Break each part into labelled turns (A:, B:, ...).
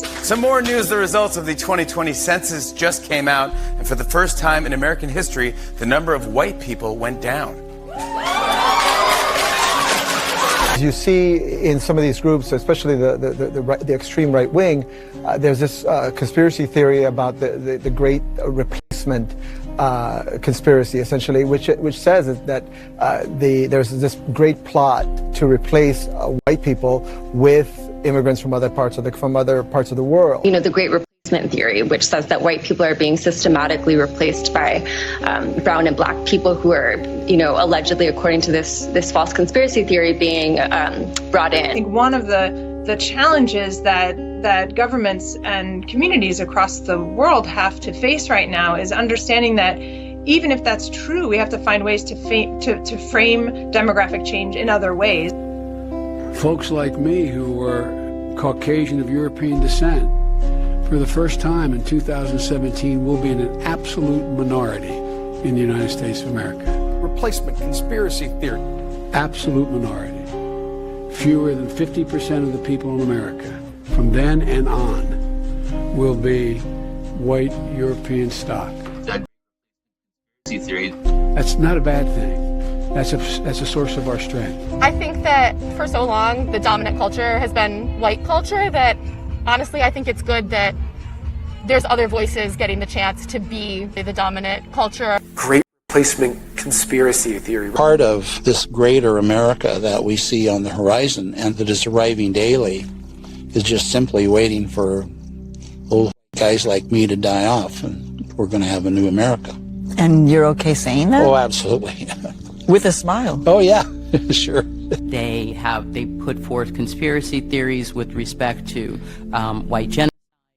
A: Some more news. The results of the 2020 census just came out, and for the first time in American history, the number of white people went down.
B: As you see in some of these groups, especially the extreme right wing, there's this conspiracy theory about the great replacement conspiracy, essentially, which says that there's this great plot to replace white people with immigrants from other parts of the world.
C: You know, the great replacement theory, which says that white people are being systematically replaced by brown and black people who are, you know, allegedly, according to this false conspiracy theory, being brought in.
D: I think one of the challenges that governments and communities across the world have to face right now is understanding that even if that's true, we have to find ways to frame demographic change in other ways.
E: Folks like me who were Caucasian of European descent, for the first time in 2017, will be in an absolute minority in the United States of America.
F: Replacement conspiracy theory.
E: Absolute minority. Fewer than 50% of the people in America, from then and on, will be white European stock.
G: That theory.
E: That's not a bad thing. That's a source of our strength.
H: I think that for so long, the dominant culture has been white culture, that honestly, I think it's good that there's other voices getting the chance to be the dominant culture.
F: Great replacement conspiracy theory.
I: Part of this greater America that we see on the horizon and that is arriving daily is just simply waiting for old guys like me to die off, and we're going to have a new America.
J: And you're okay saying that?
I: Oh, absolutely.
J: With a smile.
I: Oh, yeah, sure.
K: They put forth conspiracy theories with respect to white genocide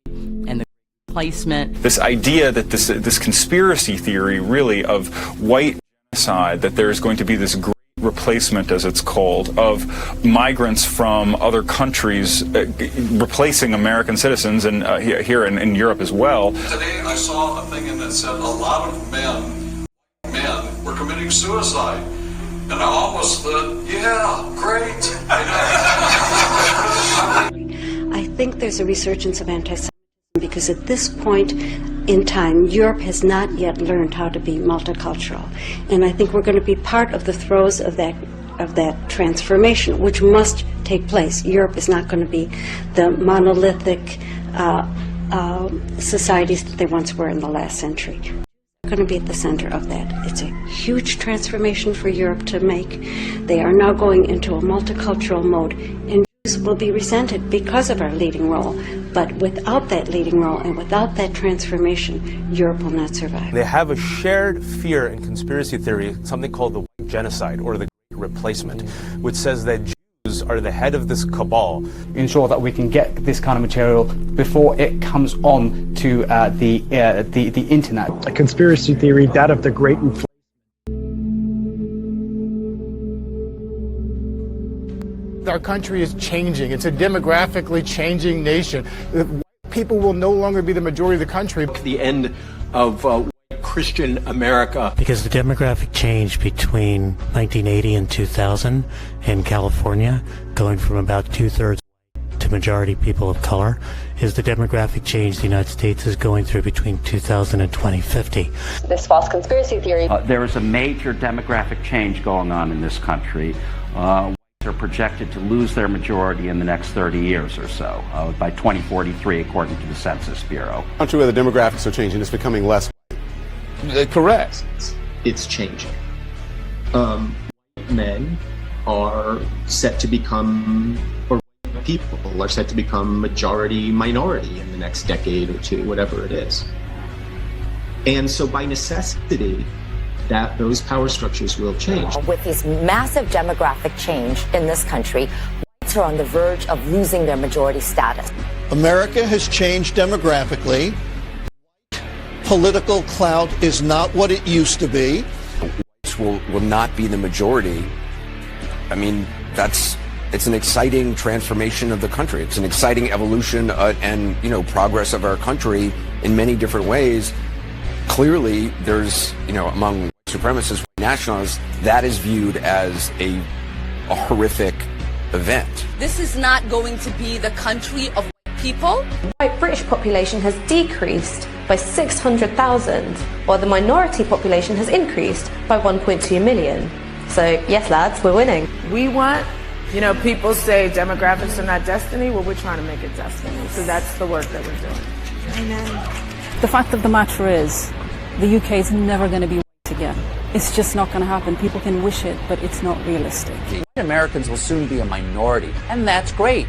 K: and the replacement.
L: This idea that this conspiracy theory, really, of white genocide, that there's going to be this great replacement, as it's called, of migrants from other countries replacing American citizens, and here in Europe as well.
M: Today I saw a thing in that said a lot of men were committing suicide, and I almost thought, yeah, great.
N: I think there's a resurgence of anti-Semitism because at this point in time, Europe has not yet learned how to be multicultural, and I think we're going to be part of the throes of that transformation, which must take place. Europe is not going to be the monolithic societies that they once were in the last century. We're going to be at the center of that. It's a huge transformation for Europe to make. They are now going into a multicultural mode, and Jews will be resented because of our leading role. But without that leading role and without that transformation, Europe will not survive.
O: They have a shared fear and conspiracy theory, something called the white genocide or the replacement, which says that Jews are the head of this cabal.
P: Ensure that we can get this kind of material before it comes on to the internet.
Q: A conspiracy theory, that of the great inflation.
R: Our country is changing. It's a demographically changing nation. People will no longer be the majority of the country.
F: The end of Christian America.
S: Because the demographic change between 1980 and 2000 in California, going from about 2/3 to majority people of color, is the demographic change the United States is going through between 2000 and 2050.
C: This false conspiracy theory.
T: There is a major demographic change going on in this country. Are projected to lose their majority in the next 30 years or so, by 2043, according to the Census Bureau.
C: Country where the demographics are changing, it's becoming less.
G: Correct. It's changing. Men are set to become, or people are set to become majority minority in the next decade or two, whatever it is. And so by necessity, that those power structures will change.
B: With this massive demographic change in this country, whites are on the verge of losing their majority status.
I: America has changed demographically. Political clout is not what it used to be.
A: Whites will not be the majority. I mean, it's an exciting transformation of the country. It's an exciting evolution and progress of our country in many different ways. Clearly, there's, among supremacists, nationalists, that is viewed as a horrific event.
F: This is not going to be the country of white
U: people. The white British population has decreased by 600,000, while the minority population has increased by 1.2 million. So, yes, lads, we're winning.
V: We want, people say demographics are not destiny. Well, we're trying to make it destiny. So that's the work that we're doing.
W: Amen. The fact of the matter is, the UK is never going to be white again. It's just not going to happen. People can wish it, but it's not realistic.
X: Americans will soon be a minority, and that's great.